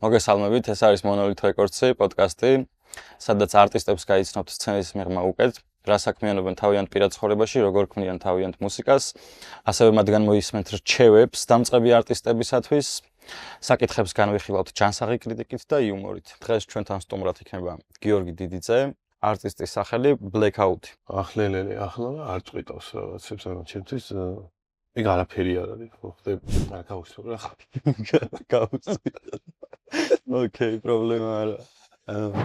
მოგესალმებით, ეს არის Monolith Records-ი პოდკასტი, სადაც არტისტებს გაიცნობთ სცენის მიღმა უკეთ, რა საქმიანობენ თავიანთ პირად ცხოვრებაში, როგორ ქმნიან თავიანთ მუსიკას, ასევე მათგან მოისმენთ რჩევებს დამწყები არტისტებისათვის, საკითხებს განვიხილავთ ჯანსაღი κρიტიკით და იუმორით. დღეს ჩვენთან სტუმრად იქნება გიორგი დიდიძე, არტისტის სახელი Blackout. ახლელელი, ახლა არ წვიტავს რაღაცებს, მაგრამ ჩემთვის ეგ არაფერი არ არის, ხო, ხდები, არ გავუსწრო რა. გავუსწრო. ოკეი, პრობლემა არა.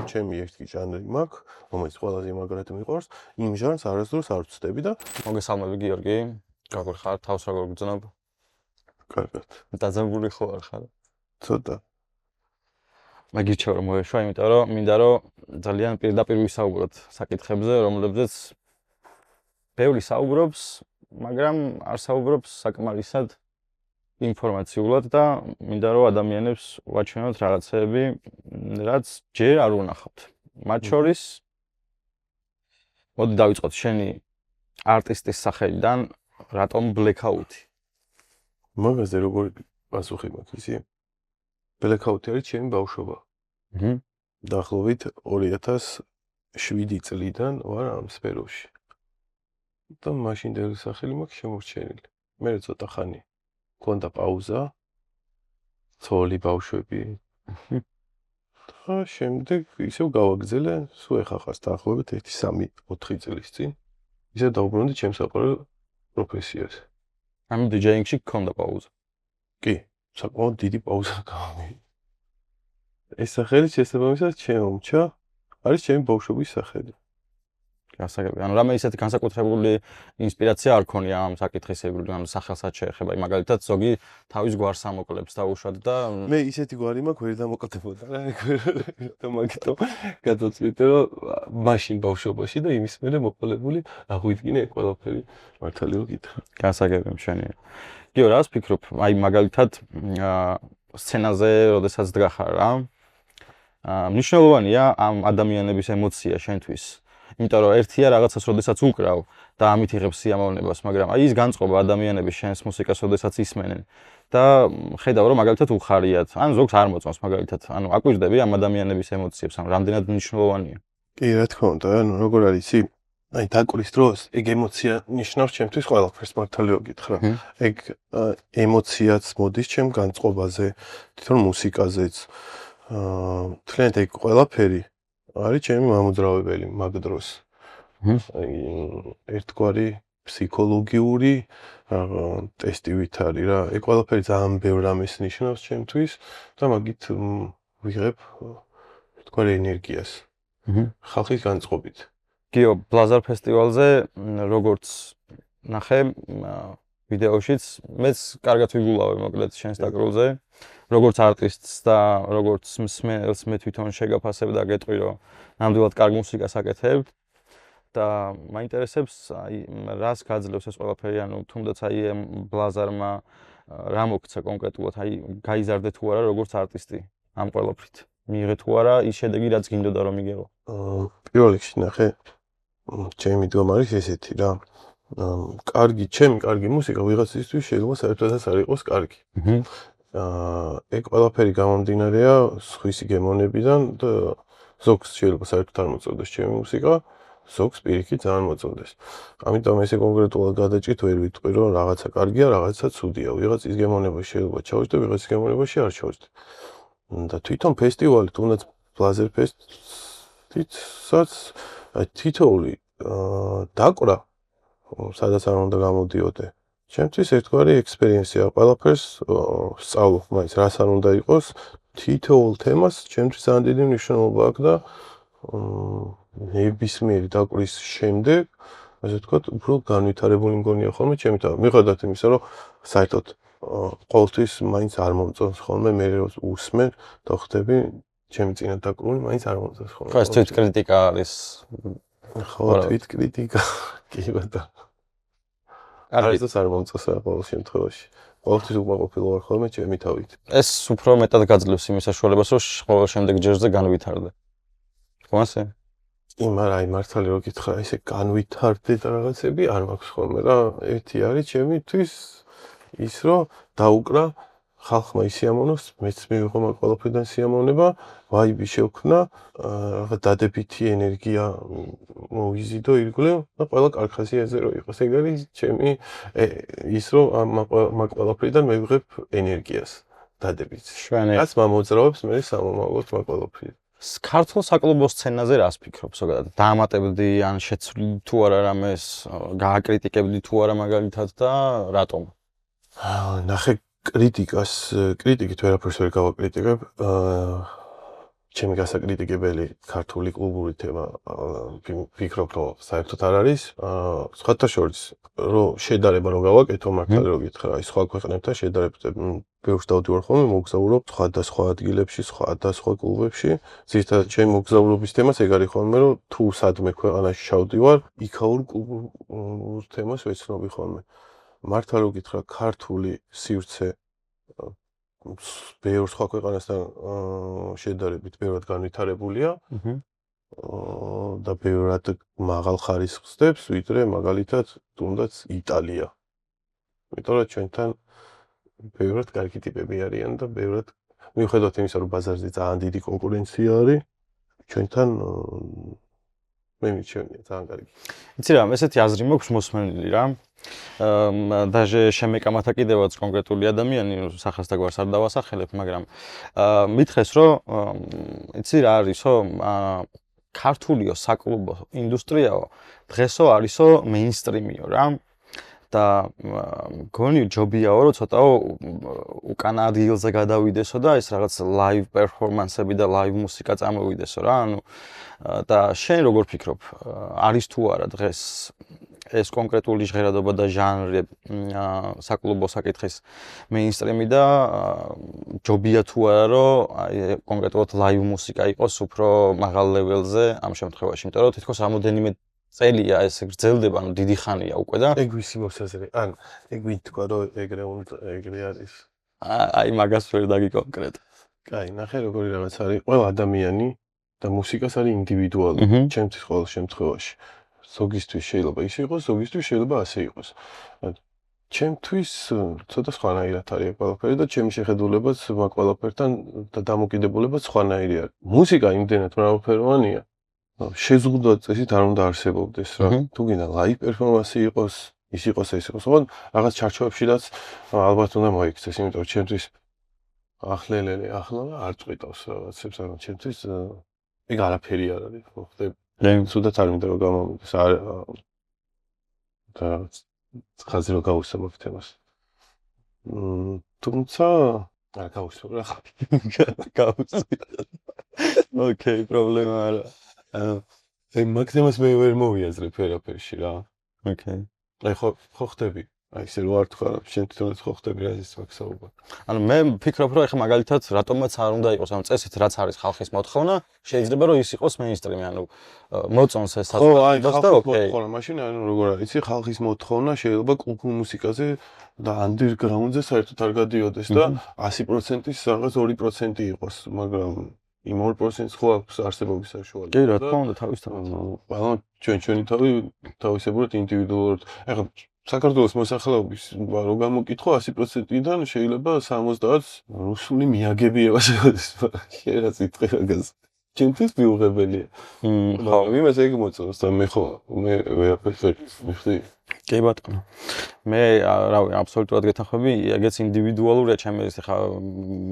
ჩემი ერთი ჟანრი მაქვს, რომელიც ყველაზე მაგრად მიყვარს, იმ ჟანრს არასდროს არ ვწდები და მოგესალმები გიორგი, როგორ ხარ, თავს როგორ გძნობ? კარგად. დაძაბული ხო არ ხარ? ცოტა. მაგირჩევ რომ მოეშვა, იმიტომ რომ მინდა რომ ძალიან პირდაპირ ვისაუბროთ საკითხებზე, რომლებზეც ბევრი საუბრობს, მაგრამ არ საუბრობს საკმარისად ინფორმაციულად და მინდა რომ ადამიანებს ვაჩვენოთ რაღაცები, რაც ჯერ არ უნახავთ. მათ შორის მოდი დავიწყოთ შენი არტისტის სახელიდან, რატომ Blackout-ი? მაგაზე როგორი პასუხი მაქვს, ისი? Blackout-ი არის ჩემი ბავშვობა. დაახლოებით 2007 წლიდან ვარ ამ სფეროში. და მაშინდელი სახელი მაქვს შემორჩენილი. მე ცოტა ხანი მქონდა პაუზა, ცოლი, ბავშვები. და შემდეგ ისევ გავაგზელე, სულ ეხა ხარ დაახლოებით 1-3-4 წლის წინ. ისევ დავუბრუნდი ჩემს საყვარელ პროფესიას. ამ DJ-ში გქონდა პაუზა. კი, საკმაოდ დიდი პაუზა გავამი. ეს სახელი შესაბამისად შემომჩა, არის ჩემი ბავშვობის სახელი. გასაგები. ანუ რამე ისეთი განსაკუთრებული ინსპირაცია არ ქონია ამ საკითხისებრ, ანუ სახელსაც შეეხება. მაგალითად, ზოგი თავის გვარს ამოკლებს და უშვად და მე ისეთი გვარი მაქვს, ვერ დამოკლდებოდა რა. და მაგიტომ გადაწყვიტე, რომ მაშინ ბავშვობაში და იმის მერე მოყოლებული აღვიდგინე ყველაფერი მართალი რომ გითხრა. გასაგები მშვენია. გიო, რას ფიქრობ? აი მაგალითად, სცენაზე, როდესაც დგახარ რა. მნიშვნელოვანია ამ ადამიანების ემოცია შენთვის. იმიტომ რომ ერთია რაღაცას როდესაც უკრავ და ამით იღებს სიამოვნებას, მაგრამ აი ის განწყობა ადამიანების შენს მუსიკას როდესაც ისმენენ და ხედავ რომ მაგალითად უხარიათ, ან ზოგს არ მოწონს მაგალითად, ანუ აკვირდები ამ ადამიანების ემოციებს, ანუ რამდენად მნიშვნელოვანია. კი, რა თქმა უნდა, ანუ როგორ არის ისი? აი დაკვრის დროს ეგ ემოცია ნიშნავს ჩემთვის ყველაფერს მართალი რომ გითხრა. ეგ ემოციაც მოდის ჩემ განწყობაზე, თვითონ მუსიკაზეც. თლიანად ეგ ყველაფერი არის ჩემი მამოძრავებელი მაგ დროს. აი ერთგვარი ფსიქოლოგიური ტესტივით არის რა. ეგ ყველაფერი ძალიან ბევრ რამეს ნიშნავს ჩემთვის და მაგით ვიღებ ერთგვარი ენერგიას. ხალხის განწყობით. გიო, ბლაზარ ფესტივალზე როგორც ნახე ვიდეოშიც, მეც კარგად ვიგულავე მოკლედ შენს დაკრულზე. როგორც არტისტს და როგორც მსმენელს მე თვითონ შეგაფასებ და გეტყვი რომ ნამდვილად კარგ მუსიკას აკეთებ და მაინტერესებს აი რას გაძლევს ეს ყველაფერი, ანუ თუნდაც აი ბლაზარმა რა მოგცა კონკრეტულად, აი გაიზარდე თუ არა როგორც არტისტი ამ ყველაფრით. მიიღე თუ არა ის შედეგი რაც გინდოდა რომ მიგეღო. პირველ რიგში ნახე ჩემი დგომა არის ესეთი რა. ჩემი კარგი მუსიკა ვიღაცისთვის შეიძლება საერთოდაც არ იყოს კარგი. ეგ ყველაფერი გამომდინარეა სხვისი გემონებიდან და ზოგს შეიძლება საერთოდ არ მოწონდეს ჩემი მუსიკა, ზოგს პირიქით ძალიან მოწონდეს. ამიტომ ესე კონკრეტულად გადაჭრით ვერ ვიტყვი რომ რაღაცა კარგია, რაღაცა ცუდია. ვიღაცის გემონებაში შეიძლება ჩავჭდე, ვიღაცის გემონებაში არ ჩავჭდე. და თვითონ ფესტივალი, თუნდაც Blazer Fest-იცაც თითოეული დაკვრა, სადაც არ უნდა გამოდიოდე. ჩემთვის ერთგვარი ექსპერიენსია, ყველაფერს სწავლობ, მაინც რას არ უნდა იყოს, თითოეულ თემას ჩემთვის ძალიან დიდი მნიშვნელობა აქვს და ნებისმიერი დაკვრის შემდეგ, ასე ვთქვათ, უფრო განვითარებული მგონია ხოლმე ჩემი თავი. მიუხედავად იმისა, რომ საერთოდ ყოველთვის მაინც არ მომწონს ხოლმე, მე უსმენ და ხვდები ჩემი წინა დაკრული მაინც არ მომწონს ხოლმე. ხო, ეს თვით კრიტიკა არის. ხო, თვით კრიტიკა. კი ბატონო. არასდროს არ მომწონს რა ყოველ შემთხვევაში. ყოველთვის უკმაყოფილო ვარ ხოლმე ჩემი თავით. ეს უფრო მეტად გაძლევს იმის საშუალებას, რომ ყოველ შემდეგ ჯერზე განვითარდე. ხო ასე? კი, მაგრამ აი მართალი რომ გითხრა, ესე განვითარდე და რაღაცები არ მაქვს ხოლმე რა. ერთი არის ჩემთვის ის რომ დაუკრა ხალხმა ისიამოვნოს, მეც მივიღო მაგ ყველაფრიდან სიამოვნება, ვაიბი შევქმნა, რაღაც დადებითი ენერგია მოვიზიდო ირგვლივ და ყველა კარგ ხასიათზე რო იყოს. ეგ არის ჩემი ის რომ მაგ ყველაფრიდან მივიღებ ენერგიას, დადებითს. შვენი. რაც მომოძრავებს მე სამომავლოდ მაგ ყველაფრიდან. ქართულ საკლუბო სცენაზე რას ფიქრობ ზოგადად? დაამატებდი ან შეცვლი თუ არა რამეს, გააკრიტიკებდი თუ არა მაგალითად და რატომ? ნახე კრიტიკით ვერაფერს ვერ გავაკრიტიკებ. ჩემი გასაკრიტიკებელი ქართული კლუბური თემა ვფიქრობ რომ საერთოდ არ არის. სხვათა შორის რომ შედარება რომ გავაკეთო მართალი რომ გითხრა, აი სხვა ქვეყნებთან შედარებით ბევრს დავდივარ ხოლმე მოგზაურობ სხვადასხვა ადგილებში, სხვადასხვა კლუბებში. ზუსტად ჩემი მოგზაურობის თემაც ეგ არის ხოლმე რომ თუ სადმე ქვეყანაში ჩავდივარ, იქაურ კლუბურ თემას ვეცნობი ხოლმე. მართლა რომ გითხრა, ქართული სივრცე ბევრ სხვა ქვეყანასთან შედარებით ბევრად განვითარებულია და ბევრად მაღალ ხარისხს ხდებს, ვიდრე მაგალითად თუნდაც იტალია. იმიტომ რომ ჩვენთან ბევრად კარგი ტიპები არიან და ბევრად მიუხედავად იმისა, რომ ბაზარზე ძალიან დიდი კონკურენცია არის, ჩვენთან მე მიჩვენია ძალიან კარგი. იცი რა, ესეთი აზრი მაქვს მოსმენილი რა. даже შემეკამათა კიდევაც კონკრეტული ადამიანი, სახას და გვარს არ დავასახელებ, მაგრამ მითხეს რომ იცი რა არისო, ქართულიო საკლუბო ინდუსტრიაო დღესო არისო მეინსტრიმიო რა. და გონი ჯობიაო რომ ცოტაო უკან ადგილზე გადავიდესო და ეს რაღაც ლაივ პერფორმანსები და ლაივ მუსიკა წამოვიდესო რა. ანუ და შენ როგორ ფიქრობ, არის თუ არა დღეს ეს კონკრეტული ჟღერადობა და ჟანრი საკლუბო საკითხის მეინსტრიმი და ჯობია თუ არა რომ აი კონკრეტულად ლაივ მუსიკა იყოს უფრო მაღალ ლეველზე ამ შემთხვევაში, იმიტომ რომ თითქოს რამოდენიმე წელია ეს გრძელდება, ანუ დიდი ხანია უკვე და ეგ ვისი მოსაზრე? ან ეგ ვინ თქვა რომ ეგრე არის? აი მაგას ვერ დაგიკონკრეტ. კაი, ნახე როგორი რაღაც არის, ყველა ადამიანი და მუსიკას არის ინდივიდუალური, ჩემთვის ყოველ შემთხვევაში. ზოგისთვის შეიძლება ის იყოს, ზოგისთვის შეიძლება ასე იყოს. ჩემთვის ცოტა სხვანაირად არის ყველაფერი და ჩემი შეხედულებაც მაგ ყველაფერთან და დამოკიდებულებაც სხვანაირი არის. მუსიკა იმდენად მრავალფეროვანია, შეზღუდვა წესით არ უნდა არსებობდეს რა. თუ გინდა ლაივ პერფორმანსი იყოს, ის იყოს, ეს იყოს, ოღონდ რაღაც ჩარჩოებშიც ალბათ უნდა მოიქცეს, იმიტომ რომ ჩემთვის ახლელელი ახლა არ წვიტავს რაღაცებს, ანუ ჩემთვის ეგ არაფერი არ არის, ხო ხდები? სუდაც არ მინდა რომ გამომიდეს და ხაზი რომ გავუსწრებ თემას. თუმცა არ გავუსწრებ რა. გავუსწრებ. ოკეი, პრობლემა არა. აი მაგზიმას მე ვერ მოვიაზრებ ვერაფერში რა. ოკეი. აი ხო ხდები. აი ესე რო არ თქვა, შენ თვითონაც ხო ხდები რა ის მაგსაუბარ. ანუ მე ვფიქრობ რომ ეხლა მაგალითად რატომაც არ უნდა იყოს ამ წესით რაც არის ხალხის მოთხოვნა, შეიძლება რომ ის იყოს მეინსტრიმი, ანუ მოწონს ეს საზოგადოებას და ოკეი. ხო, მაშინ ანუ როგორ არის, იცი ხალხის მოთხოვნა შეიძლება კლუბურ მუსიკაზე და ანდერგრაუნდზე საერთოდ არ გადიოდეს და 100%-ის რაღაც 2% იყოს, მაგრამ იმ 2%-ს ხო აქვს არსებობის საშუალება. კი, რა თქმა უნდა, თავისთავად. ანუ ჩვენი თავი თავისებურად ინდივიდუალურად. ეხლა საქართველოს მოსახლეობის რო გამოკითხო 100%-დან შეიძლება 70-ს რუსული მიაგებია შეოდეს, შეიძლება წიტყვი მაგას. ჩემთვის მიუღებელია. ხო, იმას ეგ მოწონს და მე ხო მე ვერაფერს ვერ მიხდი. კი ბატონო. მე რავი, აბსოლუტურად გეთანხმები, ეგეც ინდივიდუალურია, ჩემი ეს ხა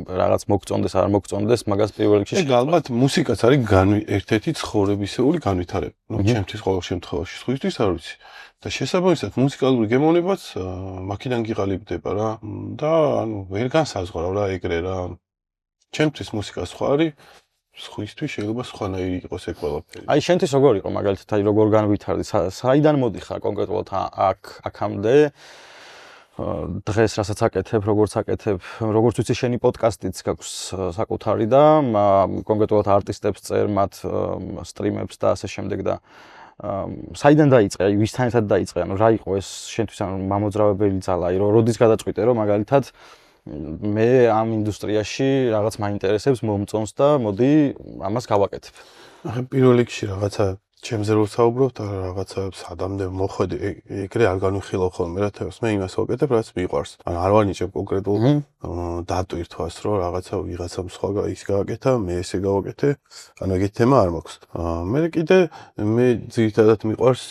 რაღაც მოგწონდეს, არ მოგწონდეს, მაგას პირველ რიგში. ეგ ალბათ მუსიკაც არის ერთ-ერთი ცხოვრებისეული განვითარება. ნუ ჩემთვის ყოველ შემთხვევაში, სხვისთვის არ ვიცი. და შესაბამისად მუსიკალური გემოვნებაც მაქედან გიყალიბდება რა. და ანუ ვერ განსაზღვრავ რა ეგრე რა. ჩემთვის მუსიკა სხვა არის. სხვისთვის შეიძლება სხვანაირი იყოს ეგ ყველაფერი. აი შენთვის როგორ იყო მაგალითად, აი როგორ განვითარდი, საიდან მოდიხარ კონკრეტულად აქამდე? დღეს რასაც აკეთებ, როგორც აკეთებ, როგორც ვიცი შენი პოდკასტიც გაქვს საკუთარი და კონკრეტულად არტისტებს წერ, მათ სტრიმებს და ასე შემდეგ და საიდან დაიწყე, აი ვისთან ერთად დაიწყე, ანუ რა იყო ეს შენთვის ანუ მამოძრავებელი ძალა, აი როდის გადაწყვიტე რომ მაგალითად მე ამ ინდუსტრიაში რაღაც მაინტერესებს, მომწონს და მოდი ამას გავაკეთებ. ახლა პირველ რიგში რაღაცა ჩემზე რო საუბრობთ რაღაცებს ადამდე მოხვედი ეგრე არ განვიხილავ ხოლმე რა თავს მე იმას ვაკეთებ რაც მიყვარს ან არ ვანიჭებ კონკრეტულ დატვირთვას რომ ვიღაცამ სხვა ის გააკეთა მე ესე გავაკეთე ანუ ეგეთი თემა არ მაქვს მე კიდე მე ძირითადად მიყვარს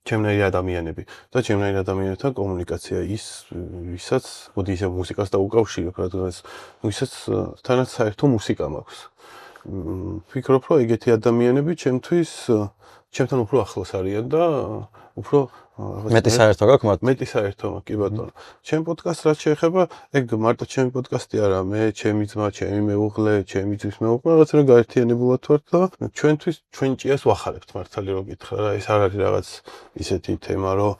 ჩემნაირი ადამიანები და ჩემნაირი ადამიანებთან კომუნიკაცია ის ვისაც მოდი ისე მუსიკას დაუკავშირებ რადგანაც ვისაც თანაც საერთო მუსიკა მაქვს ვფიქრობ რომ ეგეთი ადამიანები ჩემთვის ჩემთან უფრო ახლოს არიან და უფრო მეტი საერთო გაქვს მათ მეტი საერთო კი ბატონო ჩემ პოდკასტს რაც შეეხება ეგ მარტო ჩემი პოდკასტი არა მე ჩემი ძმა ჩემი მეუღლე ჩემი ძის მეუღლე რაღაც რა გაერთიანებულად ვართ და ჩვენთვის ჩვენ ჭიას ვახარებთ მართალი რო გითხრა რა ეს არ არის რაღაც ისეთი თემა რომ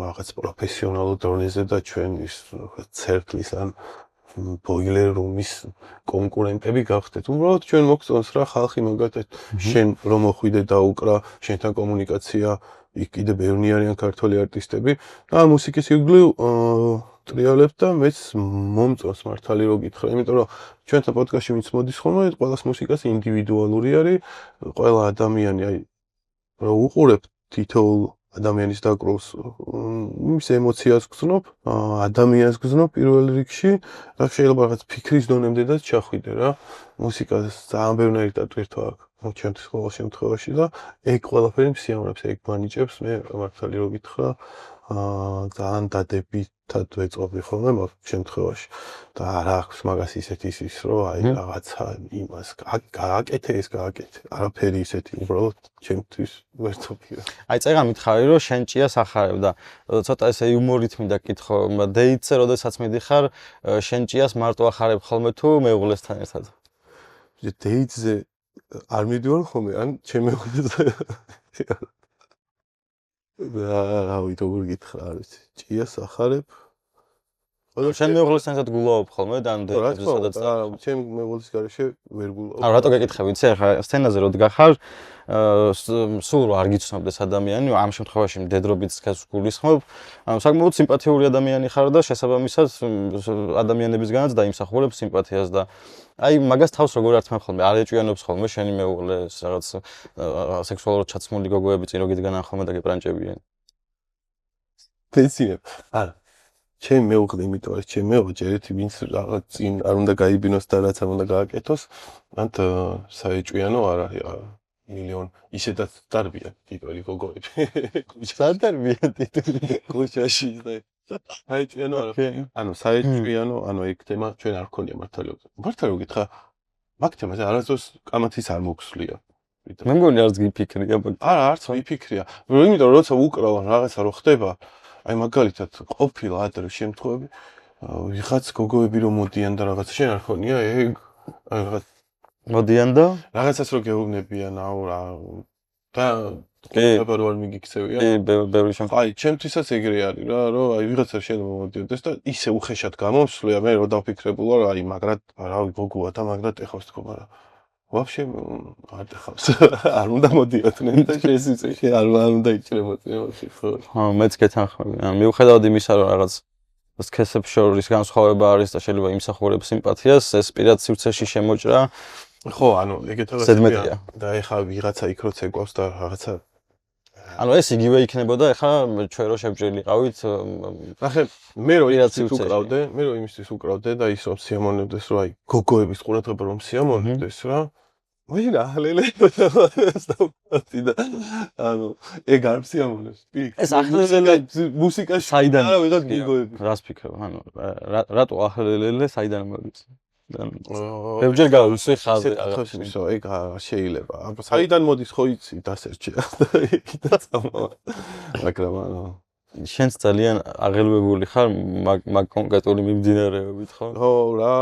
რაღაც პროფესიონალურ დონეზე და ჩვენ ის ცერტლის ან ბოილერ რუმის კონკურენტები გავხდეთ. უბრალოდ ჩვენ მოგწონს რა ხალხი მაგათაც შენ რომ მოხვიდე და უკრა შენთან კომუნიკაცია იქ კიდე ბევრი არიან ქართველი არტისტები და მუსიკის ირგვლივ ტრიალებ და მეც მომწონს მართალი რო გითხრა, იმიტომ რომ ჩვენთან პოდკასტში ვინც მოდის ხოლმე, ყველას მუსიკას ინდივიდუალური არის, ყველა ადამიანი აი რო უყურებ თითოეულ ადამიანის დაკროლს იმის ემოციას გზნობ, ადამიანს გზნობ პირველ რიგში, რა შეიძლება რაღაც ფიქრის დონემდეაც ჩახვიდე რა. მუსიკას ძალიან ბევრი დატვირთვა აქვს ჩემთვის ყოველ შემთხვევაში და ეგ ყველაფერი მსიამოვნებს, ეგ მანიჭებს მე მართალი რო გითხრა, ძალიან დადებითად ვეწყობი ხოლმე მაგ შემთხვევაში და არა აქვს მაგას ისეთი ის რომ აი რაღაცა იმას გააკეთე ეს გააკეთე არაფერი ისეთი უბრალოდ ჩემთვის ვერთობია აი წეგა მითხარი რომ შენ ჭიას ახარებ და ცოტა ესე იუმორით მინდა კითხო დეიტზე როდესაც მიდიხარ შენ ჭიას მარტო ახარებ ხოლმე თუ მეუღლესთან ერთად დეიტზე არ მიდივარ ხოლმე ან ჩემ მეუღლესთან რა ვიცი როგორ გითხრა არ ვიცი ჭიას ახარებ შენ მეუღლესთან ერთად გულაობ ხოლმე და ამ დეიტზე სადაც არა ჩემ მეუღლის გარეშე ვერ გულაობ ანუ რატო გეკითხები იცი ახლა სცენაზე რო დგახარ სულ რო არ გიცნობდეს ადამიანი ამ შემთხვევაში მდედრობით გასგულისხმობ ანუ საკმაოდ სიმპათიური ადამიანი ხარ და შესაბამისად ადამიანებისგანაც დაიმსახურებ სიმპათიას და აი მაგას თავს როგორ ართმევ ხოლმე არ ეჭვიანობს ხოლმე შენი მეუღლეს რაღაც სექსუალურად ჩაცმული გოგოები წინ რო გიდგანან ხოლმე და გეპრანჭებიან პენსიებ არა ჩემი მეუღლე იმიტომ არის ჩემი მეუღლე ჯერეთი ვინც რაღაც წინ არ უნდა გაიბინოს და რაც არ უნდა გააკეთოს მათ საეჭვიანო არ არის მილიონ ისედაც დარბიან ტიტული გოგოები სად დარბიან ტიტული კუშაში და საეჭვიანო არა ანუ საეჭვიანო ანუ ეგ თემა ჩვენ არ გქონია მართალი გითხრა მაგ თემაზე არასდროს კამათის არ მოგსვლია მე მგონი არც გიფიქრია არა არც ვიფიქრია იმიტომ რომ როცა უკრავ რაღაცა რო ხდება აი მაგალითად ყოფილა ადრე შემთხვევები ვიღაც გოგოები რომ მოდიან და რაღაცა შენ არ ხონია ეგ აი რაღაც მოდიან და რაღაცას რო გეუბნებიან აუ რა და კი ბარბარ მიგიქცევია კი ბევრი შემთხვევა აი ჩემთვისაც ეგრე არის რა რომ აი ვიღაცა შენ მომოდიოდეს და ისე უხეშად გამომსვლია მე რო დავფიქრებულა რა აი მაგრად რავი გოგოა და მაგრად ეხავს თქო მაგრამ ვაფშე არ დახავს არ უნდა მოდიოდნენ და შესიწე არ უნდა იჭრებოდნენ ვაფშე ხო მეც გეთანხმები მიუხედავად იმისა რომ რაღაც სქესებს შორის განსხვავება არის და შეიძლება იმსახურებ სიმპათიას ეს პირად სივრცეში შემოჭრა ხო ანუ ეგეთ რაღაცა და ეხა ვიღაცა იქ როცა ეკვავს და რაღაცა ანუ ეს იგივე იქნებოდა ეხლა ჩვენ რო შევჭრილიყავით ნახე მე რო იმისთვის უკრავდე და ის რომ სიამოვნებდეს რომ აი გოგოების ყურადღება რომ სიამოვნებდეს რა ვინ ახლელე და ანუ ეგ არ სიამოვნებს ეს ახლელე მუსიკაში საიდან არა ვიღაც გოგოები რას ფიქრობ ანუ რატო ახლელე საიდან მოგიც ბევრჯერ გავუსვი ხალხი რაღაცა ეგ შეიძლება საიდან მოდის ხო იცი დასერჩია და წამოვა მაგრამ ანუ შენც ძალიან აღელვებული ხარ მაგ კონკრეტული მიმდინარეობით ხო ხო რა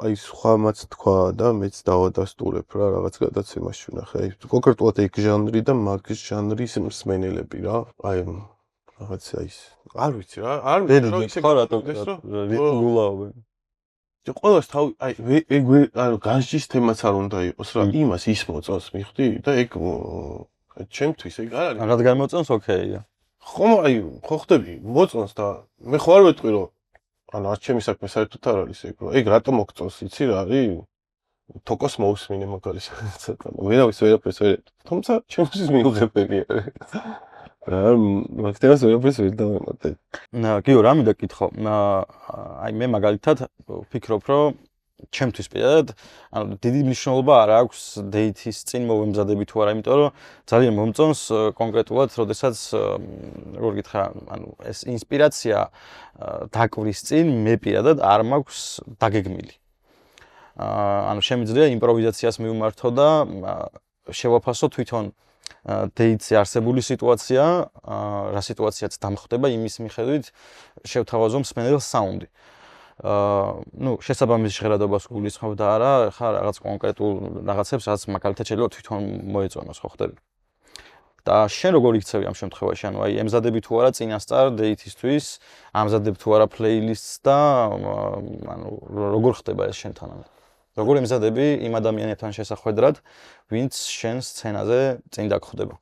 აი სხვამაც თქვა და მეც დავადასტურებ რა რაღაც გადაცემაში ნახე აი კონკრეტულად ეგ ჟანრი და მაგ ჟანრის მსმენელები რა აი რაღაცა ის არ ვიცი რა არ ვიცი რა ისე ხო რატო გულაობენ ყველას თავი აი ეგ ანუ განსჯის თემაც არ უნდა იყოს რა იმას ის მოწონს მიხვდი და ეგ ჩემთვის ეგ არ არის რადგან მოწონს ოკეია ხომ აი ხო ხდები მოწონს და მე ხო არ ვეტყვი რომ ანუ არც ჩემი საქმე საერთოდ არ არის ეგ რომ ეგ რატომ მოგწონს იცი რა არის თოკოს მოусმინე მაგალითად. ვერავის ვერაფერს ვერ. თუმცა ჩემთვის მიუღებელია. რა მაგდენას ვერაფერს ვერ დავემატე. გიო, რა მინდა გითხო? აი მე მაგალითად ვფიქრობ, რომ ჩემთვის პირადად, ანუ დიდი მნიშვნელობა არ აქვს დეითის წინ მოვემზადები თუ არა, იმიტომ რომ ძალიან მომწონს კონკრეტულად, როდესაც როგორ გითხრა, ანუ ეს ინსპირაცია დაკვრის წინ მე პირადად არ მაქვს დაგეგმილი. ანუ შემიძლია იმპროვიზაციას მივმართო და შევაფასო თვითონ დეითზე არსებული სიტუაცია, რა სიტუაციაც დამხდება, იმის მიხედვით შევთავაზო მსმენელს საუნდი. ну, შესაბამის ჟღერადობას გულისხმობ და არა, ხა რაღაც კონკრეტულ რაღაცებს, რაც მაგალითად შეიძლება თვითონ მოეწონოს, ხო ხდები. და შენ როგორ იქცევი ამ შემთხვევაში? ანუ აი ემზადები თუ არა წინასწარ დეითისთვის, ამზადებ თუ არა პლეილისტს და ანუ როგორ ხდება ეს შენთან? როგორ ემზადები იმ ადამიანებთან შესახვედრად, ვინც შენ სცენაზე წინ დაგხვდება?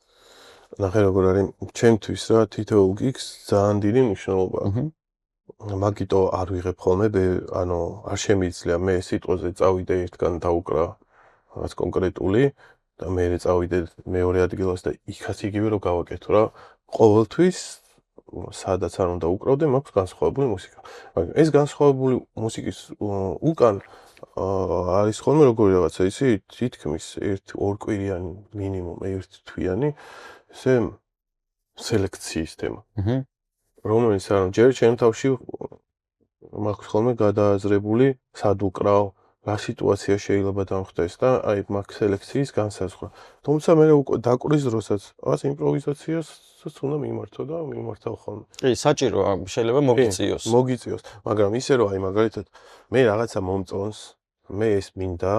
ნახე როგორ არის ჩემთვის რა თითოეულ გიგს ძალიან დიდი მნიშვნელობა აქვს. მაგიტო არ ვიღებ ხოლმე, ანუ არ შემიძლია მე სიტყვაზე წავიდე ერთგან დაუკრა რაღაც კონკრეტული და მე წავიდე მეორე ადგილას და იქაც იგივე რომ გავაკეთო რა. ყოველთვის სადაც არ უნდა უკრავდე, მაქვს განსხვავებული მუსიკა. მაგრამ ეს განსხვავებული მუსიკის უკან არის ხოლმე როგორი რაღაცა, ისი თითქმის 1-2 კვირიანი მინიმუმ 1 თვიანი ესე სელექციის თემა. რომელიც არ ჯერ ჩემ თავში მაქვს ხოლმე გადააზრებული, სად უკრავ, რა სიტუაცია შეიძლება დამხდეს და აი მაქვს სელექციის განსაზღვრა. თუმცა მე დაკვრის დროსაც ას იმპროვიზაციასაც უნდა მიმართო და მიმართავ ხოლმე. კი, საჭიროა, შეიძლება მოგიწიოს. მოგიწიოს, მაგრამ ისე რომ აი მაგალითად მე რაღაცა მომწონს, მე ეს მინდა,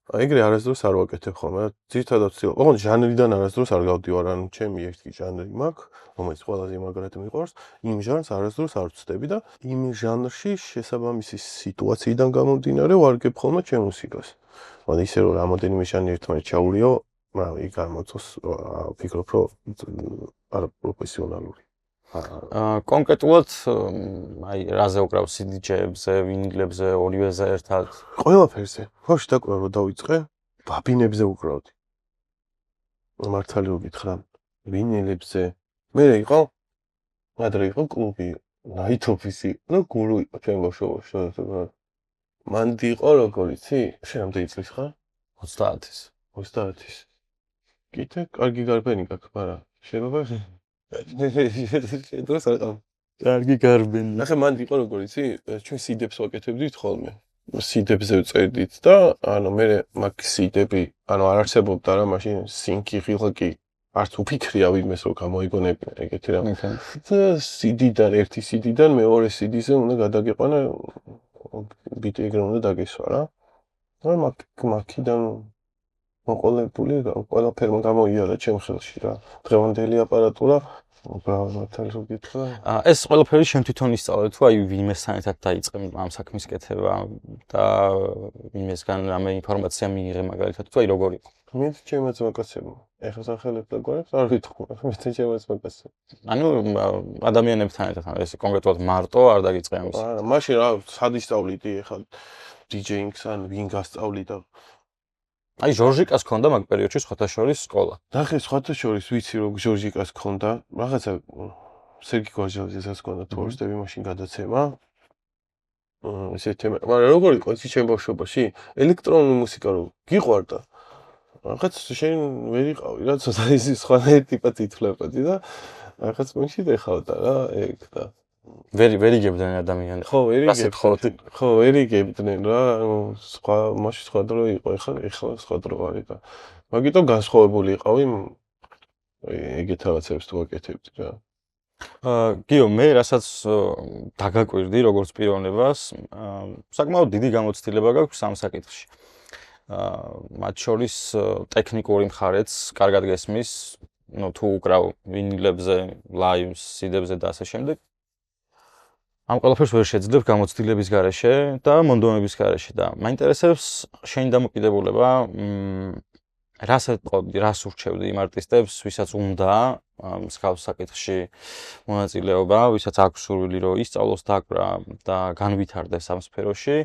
ეგრე არასდროს არ ვაკეთებ ხოლმე. ძირითადად ვცდილობ, ოღონდ ჟანრიდან არასდროს არ გავდივარ, ანუ ჩემი ერთი ჟანრი მაქვს, რომელიც ყველაზე მაგრად მიყვარს, იმ ჟანრს არასდროს არ ვწდები და იმ ჟანრში შესაბამისი სიტუაციიდან გამომდინარე ვარგებ ხოლმე ჩემ მუსიკას. ანუ ისე რომ რამოდენიმე ჟანრი ერთმანეთს ჩაულიო, მაგრამ იქ გამოწოს, ვფიქრობ, რომ არაპროფესიონალური. კონკრეტულად აი რაზე უკრავ CD-ჯებზე, ვინილებზე, ორივეზე ერთად? ყველაფერზე. ბავშვი დაკვრა რომ დავიწყე, ბაბინებზე უკრავდი. მართალი ვგითხრა, ვინილებზე. მე იყო ადრე იყო კლუბი, Night Office, ну გურუ იყო ჩვენ ბავშვობაში. მანდი იყო როგორ იცი? შენ რამდენი წლის ხარ? 30-ის. 30-ის. კითხე, კარგი გარბენი გაქვს, მაგრამ შეიძლება დროს არ ყავ. კარგი გარბენი. ნახე მანდი იყო როგორ იცი? ჩვენ CD-ებს ვაკეთებდით ხოლმე. CD-ებზე ვწერდით და ანუ მე მაგ CD-ები, ანუ არ არსებობდა რა მაშინ სინკი, ღილაკი არც უფიქრია ვინმეს რომ გამოიგონებ ეგეთი რა. CD-დან ერთი CD-დან მეორე CD-ზე უნდა გადაგიყვანე ბიტი ეგრე უნდა დაგესვა რა. და მაგიდან მოყოლებული ყველაფერმა გამოიარა ჩემ ხელში რა. დღევანდელი აპარატურა მართალი რომ გითხრა. ეს ყველაფერი შენ თვითონ ისწავლე თუ აი ვინმესთან ერთად დაიწყე ამ საქმის კეთება და ვინმესგან რამე ინფორმაცია მიიღე მაგალითად თუ აი როგორ იყო? მე ჩემაც მოკაცებო. ეხლა სახელებს და გვარებს არ ვიტყვი, მე ჩემაც მოკაცებო. ანუ ადამიანებთან ერთად ეს კონკრეტულად მარტო არ დაგიწყე ამის. არა, მაშინ რა სად ისწავლიდი ეხლა DJ-ს ან ვინ გასწავლი და აი ჟორჟიკას ქონდა მაგ პერიოდში სხვათა შორის სკოლა. ნახე სხვათა შორის ვიცი რომ ჟორჟიკას ქონდა, რაღაცა სერგი გვაჟელაძესაც ქონდა თორსტები მაშინ გადაცემა. ესე თემა, მაგრამ როგორ იყო იცი ჩემ ბავშვობაში? ელექტრონული მუსიკა რო გიყვარდა. რაღაც შენ ვერ იყავი რა, ცოტა ისი სხვანაირი ტიპად ითვლებოდი და რაღაც მომში დეხავდა რა ეგ და ვერ იგებდნენ ადამიანები. ხო, ვერ იგებდნენ რა, სხვა მაშინ სხვა დრო იყო, ეხლა სხვა დრო არის და მაგიტომ განსხვავებული იყავი ეგეთ რაღაცებს თუ აკეთებდი რა. გიო, მე რასაც დაგაკვირდი როგორც პიროვნებას, საკმაოდ დიდი გამოცდილება გაქვს ამ საკითხში. მათ შორის ტექნიკური მხარეც კარგად გესმის, ну თუ უკრავ ვინილებზე, ლაივს, CD-ებზე და ასე შემდეგ. ამ ყველაფერს ვერ შეძლებ გამოცდილების გარეშე და მონდომების გარეშე და მაინტერესებს შენი დამოკიდებულება რას ეტყობდი, რას ურჩევდი იმ არტისტებს, ვისაც უნდა მსგავს საკითხში მონაწილეობა, ვისაც აქვს სურვილი რომ ისწავლოს დაკვრა და განვითარდეს ამ სფეროში,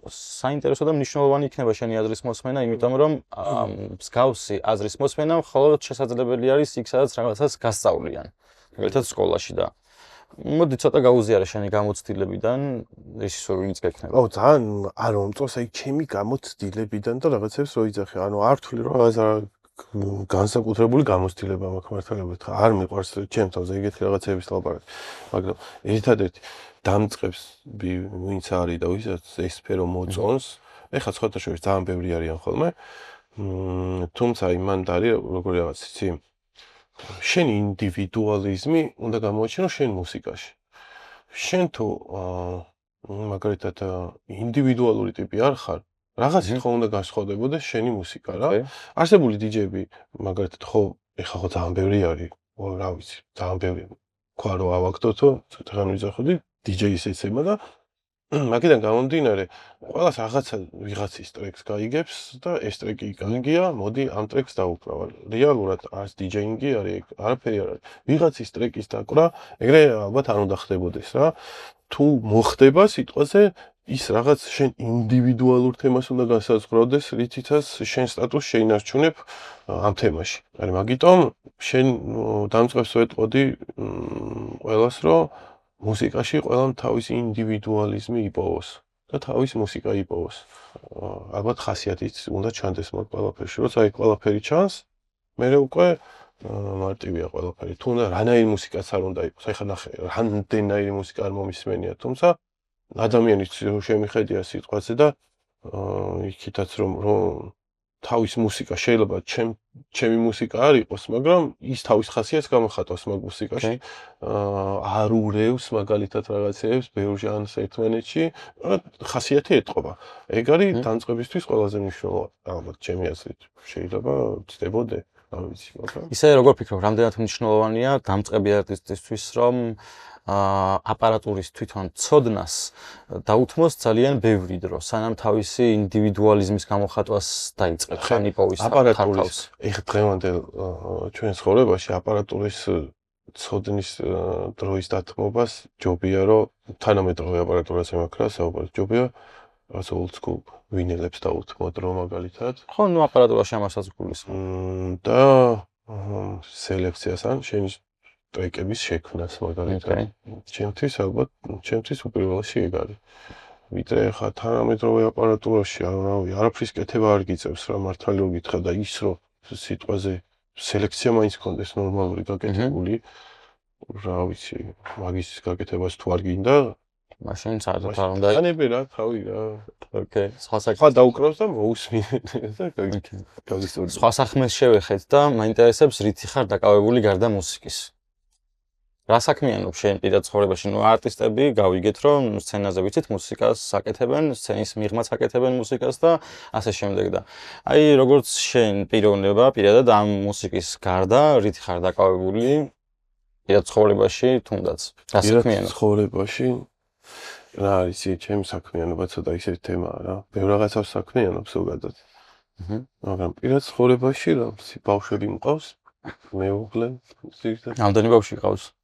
საინტერესო და მნიშვნელოვანი იქნება შენი აზრის მოსმენა, იმიტომ რომ მსგავსი აზრის მოსმენა მხოლოდ შესაძლებელი არის იქ, სადაც რაღაცას გასწავლიან, მაგალითად სკოლაში და მოდი ცოტა გაუზიარე შენი გამოცდილებიდან, რეჟისორი ვინც გექნება. ო ძალიან არ მომწონს აი ჩემი გამოცდილებიდან და რაღაცებს რო იძახე. ანუ არ თვლი რომ რაღაცა განსაკუთრებული გამოცდილება მაქვს მართალია. არ მიყვარს ჩემ თავზე ეგეთი რაღაცების ლაპარაკი. მაგრამ ერთადერთი დამწყებს ვინც არის და ვისაც ეს სფერო მოწონს, ეხლა სხვათა შორის ძალიან ბევრი არიან ხოლმე. თუმცა იმან არის როგორი რაღაც იცი შენი ინდივიდუალიზმი უნდა გამოაჩინო შენ მუსიკაში. შენ თუ მაგალითად ინდივიდუალური ტიპი არ ხარ, რაღაც ხო უნდა განსხვავდებოდეს შენი მუსიკა რა. არსებული დიჯეები მაგალითად ხო ეხლა ხო ძალიან ბევრი არის, რა ვიცი, ძალიან ბევრი. თქვა რომ ავაგდოთო, ცოტა ხანი ვიძახოდი დიჯეის ეცემა და მაგიდან გამომდინარე, ყველას რაღაცა ვიღაცის ტრეკს გაიგებს და ეს ტრეკი კარგია, მოდი ამ ტრეკს დავუკრავ. რეალურად არც დიჯეინგი არის, არაფერი არ არის. ვიღაცის ტრეკის დაკვრა, ეგრე ალბათ არ უნდა ხდებოდეს რა. თუ მოხდება სიტყვაზე, ის რაღაც შენ ინდივიდუალურ თემას უნდა განსაზღვრავდეს, რითიცაც შენ სტატუსს შეინარჩუნებ ამ თემაში. არის მაგიტომ შენ დამწყებს ვეტყოდი ყველას რომ მუსიკაში ყველამ თავისი ინდივიდუალიზმი იპოვოს და თავის მუსიკა იპოვოს. ალბათ ხასიათიც უნდა ჩანდეს მაგ ყველაფერში, როცა აი ყველაფერი ჩანს, მერე უკვე მარტივია ყველაფერი. თუ უნდა რანაირი მუსიკაც არ უნდა იყოს. აი ხა ნახე, რამდენიერი მუსიკა არ მომისმენია, თუმცა ადამიანის შემიხედია სიტყვაზე და იქითაც რომ თავის მუსიკა შეიძლება ჩემი მუსიკა არ იყოს, მაგრამ ის თავის ხასიათს გამოხატავს მაგ მუსიკაში. არ ურევს მაგალითად რაღაცეებს ბევრ ჟანრს ერთმანეთში, ხასიათი ეტყობა. ეგ არის დამწყებისთვის ყველაზე მნიშვნელოვანი. ალბათ ჩემი აზრით შეიძლება ვწდებოდე, არ ვიცი, მაგრამ ისე როგორ ფიქრობ, რამდენად მნიშვნელოვანია დამწყები არტისტისთვის, რომ აპარატურის თვითონ ცოდნას დაუთმოს ძალიან ბევრი დრო, სანამ თავისი ინდივიდუალიზმის გამოხატვას დაიწყებს, ან იპოვის აპარატურის ეხლა დღევანდელ ჩვენ ცხოვრებაში აპარატურის ცოდნის დროის დათმობას ჯობია რომ თანამედროვე აპარატურას ემაქრა საუბარი ჯობია ასე old school ვინილებს დაუთმო დრო მაგალითად ხო ნუ აპარატურაში ამასაც გულისხმობ და სელექციას ან შენი ტრეკების შექმნას მაგალითად ჩემთვის ალბათ ჩემთვის უპირველესი ეგ არის ვიდრე ხა თანამედროვე აპარატურაში არაფრის კეთება არ გიწევს რა მართალი რომ გითხრა და ის რომ სიტყვაზე სელექცია მაინც კონდეს ნორმალური გაკეთებული რა ვიცი მაგის გაკეთებას თუ არ გინდა მაშინ საერთოდ არ უნდა ანები რა თავი რა ოკეი სხვა დაუკრავს და მოусმენ და გაგისწორებს სხვა საქმეს შევეხეთ და მაინტერესებს რითი ხარ დაკავებული გარდა მუსიკის რა საქმიანობ შენ პირად ცხოვრებაში ნუ არტისტები გავიგეთ რომ სცენაზე ვიცით მუსიკას აკეთებენ სცენის მიღმაც აკეთებენ მუსიკას და ასე შემდეგ და აი როგორც შენ პიროვნება პირადად ამ მუსიკის გარდა რითი ხარ დაკავებული პირად ცხოვრებაში თუნდაც რა საქმიანობ ცხოვრებაში რა არის ჩემი საქმიანობა ცოტა ისეთი თემაა რა ბევრ რაღაცას საქმიანობ ზოგადად მაგრამ პირად ცხოვრებაში რა ბავშვები მყავს მეუღლე ზოგადად რამდენი ბავშვი ყავს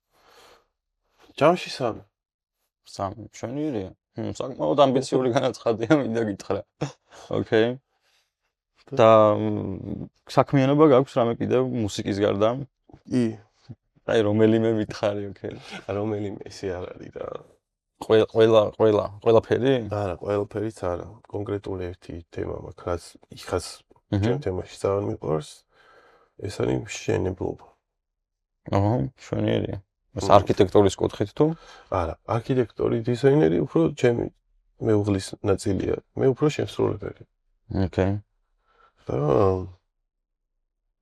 ჯამში სამი მშვენიერია საკმაოდ ამბიციური განაცხადია მინდა გითხრა ოკეი და საქმიანობა გაქვს რამე კიდევ მუსიკის გარდა კი აი რომელიმე მითხარი ოკეი რომელიმე ისე არ არის რა ყველაფერი არა ყველაფერიც არა კონკრეტული ერთი თემა მაქვს რაც იხას ჩემ თემაში ძალიან მიყვარს ეს არის მშენებლობა აჰა მშვენიერია ეს არქიტექტურის კუთხით თუ? არა, არქიტექტორი, დიზაინერი უფრო ჩემი მეუღლის ნაწილია. მე უფრო შემსრულებელი. ოკეი. და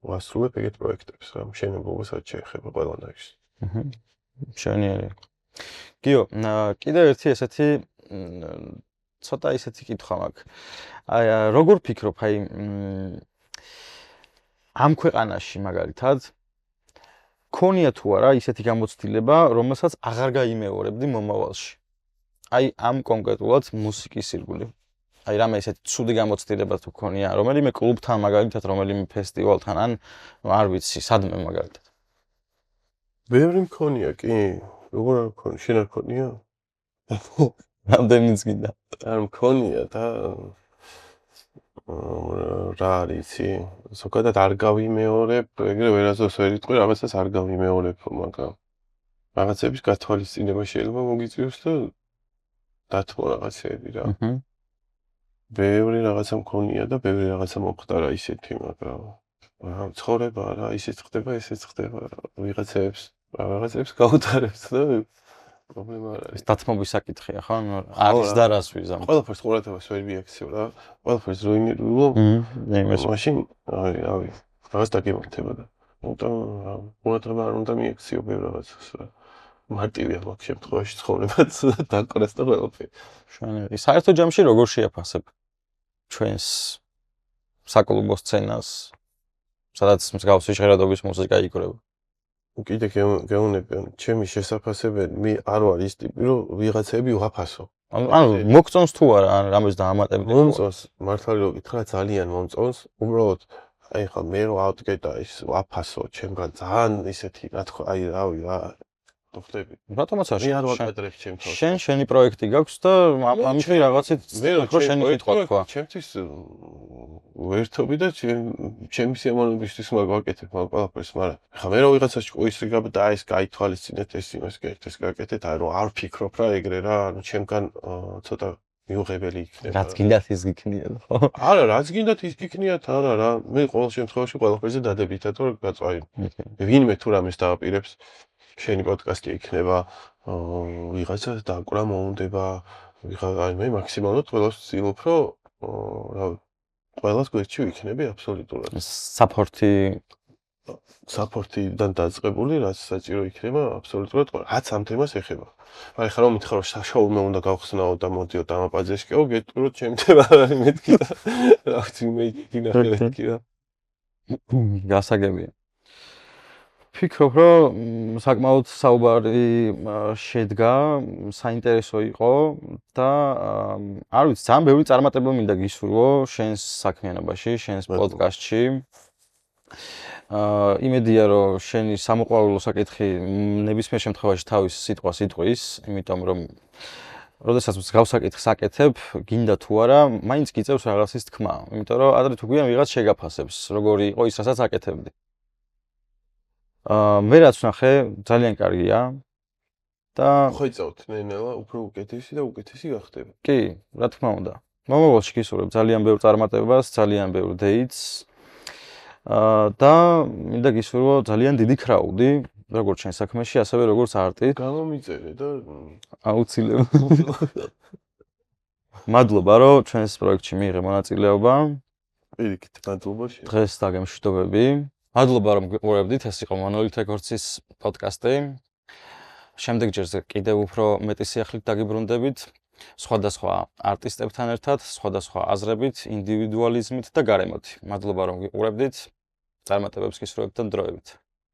ვასრულებ ეგეთ პროექტებს, რა მშენებლობასაც შეეხება ყველანაირს. მშვენიერი. გიო, კიდევ ერთი ესეთი ცოტა ისეთი კითხვა მაქვს. აი, როგორ ფიქრობ, აი ამ ქვეყანაში მაგალითად ქონია თუ არა ისეთი გამოცდილება, რომელსაც აღარ გაიმეორებდი მომავალში. აი ამ კონკრეტულად მუსიკის ირგვლივ. აი რამე ისეთი ცუდი გამოცდილება თუ ქონია, რომელიმე კლუბთან მაგალითად, რომელიმე ფესტივალთან ან არ ვიცი, სადმე მაგალითად. ბევრი მქონია, კი. როგორ არ მქონია? შენ არ მქონია? რამდენიც გინდა. არ მქონია და რა არის იცი? ზოგადად არ გავიმეორებ, ეგრე ვერასდროს ვერ იტყვი, რაღაცას არ გავიმეორებ, მაგრამ რაღაცების გათვალისწინება შეიძლება მოგიწვიოს და დათმო რაღაცები რა. ბევრი რაღაცა მქონია და ბევრი რაღაცა მომხდარა ისეთი, მაგრამ რა ცხოვრება რა, ისიც ხდება, ესეც ხდება, რაღაცებს გაუტარებს და პრობლემა არ არის. ეს დათმობის საკითხია, ხო? არის და რას ვიზამ. ყველაფერს ყურადღებას ვერ მიაქცევ რა. ყველაფერს როინირულო. მაშინ რავი, რაღაც დაგემართება და ყურადღება არ უნდა მიაქციო ბევრ რაღაცას რა. მარტივია მაგ შემთხვევაში ცხოვრებაც დაკვრას და ყველაფერი. შვენიერი. საერთო ჯამში როგორ შეაფასებ ჩვენს საკლუბო სცენას, სადაც მსგავსი ჟღერადობის მუსიკა იკვრება? კიდე გეუნებიან, ჩემი შესაფასებელი არ ვარ ის ტიპი, რომ ვიღაცები ვაფასო. ანუ მოგწონს თუ არა, ან რამეს დაამატებდი? მომწონს, მართალი რომ გითხრა, ძალიან მომწონს. უბრალოდ აი ხა მე რო ავდგე და ის ვაფასო, ჩემგან ძალიან ისეთი, რა თქვა, აი რავი რა. ხდები. რატომაც არ მე არ ვაკადრებ ჩემ თავს. შენი პროექტი გაქვს და ამაში რაღაცით ხო შენი კითხვა თქვა. ჩემთვის ვერთობი და ჩემი სიამოვნებისთვის მაგ ვაკეთებ მაგ ყველაფერს, მაგრამ ხა მე რო ვიღაცას ჭკუისი და აი ეს გაითვალისწინეთ ეს იმას გერთეს გაკეთეთ, აი რომ არ ფიქრობ რა ეგრე რა, ანუ ჩემგან ცოტა მიუღებელი იქნება. რაც გინდათ ის გიქნიათ, ხო? არა, რაც გინდათ ის გიქნიათ, არა რა. მე ყოველ შემთხვევაში ყველაფერზე დადებითად ვარ გაწვავი. ვინმე თუ რამეს დააპირებს შენი პოდკასტი იქნება, ვიღაცა დაკვრა მოუნდება, აი მე მაქსიმალურად ყველას ვცდილობ, რომ რა ყველას გვერდში ვიქნები აბსოლუტურად. საფორთიდან დაწყებული, რაც საჭირო იქნება აბსოლუტურად ყველა. რაც ამ თემას ეხება. აი ხა რომ მითხრა რომ შოუმე უნდა გავხსნაო და მოდიო დამაპაძეშკეო, გეტყვი რომ ჩემი თემა არ არის მეთქი და რა ვიცი მე გინახე მეთქი რა. გასაგებია. ფიქრობ, რომ საკმაოდ საუბარი შედგა, საინტერესო იყო და არ ვიცი, ძალიან ბევრი წარმატება მინდა გისურვო შენს საქმიანობაში, შენს პოდკასტში. იმედია, რომ შენი სამოყვარულო საკითხი ნებისმიერ შემთხვევაში თავის სიტყვას იტყვის, იმიტომ რომ როდესაც მსგავს საკითხს აკეთებ, გინდა თუ არა, მაინც გიწევს რაღაცის თქმა, იმიტომ რომ ადრე თუ გვიან ვიღაც შეგაფასებს, როგორი იყო ის, რასაც აკეთებდი. მე რაც ვნახე, ძალიან კარგია და ხო იწავთ ნელა, უფრო უკეთესი და უკეთესი გახდება. კი, რა თქმა უნდა. მომავალში გისურვებ ძალიან ბევრ წარმატებას, ძალიან ბევრ დეიტს. და მინდა გისურვო ძალიან დიდი კრაუდი, როგორც შენ საქმეში, ასევე როგორც არტით. გამომიწერე და აუცილებლად. მადლობა, რომ ჩვენს პროექტში მიიღე მონაწილეობა. პირიქით, მადლობა შენ. დღეს დაგემშვიდობები. მადლობა, რომ გიყურებდით, ეს იყო Monolith Records-ის პოდკასტი. შემდეგ ჯერზე კიდევ უფრო მეტი სიახლით დაგიბრუნდებით, სხვადასხვა არტისტებთან ერთად, სხვადასხვა აზრებით, ინდივიდუალიზმით და გარემოთი. მადლობა, რომ გიყურებდით. წარმატებებს გისურვებთ და დროებით.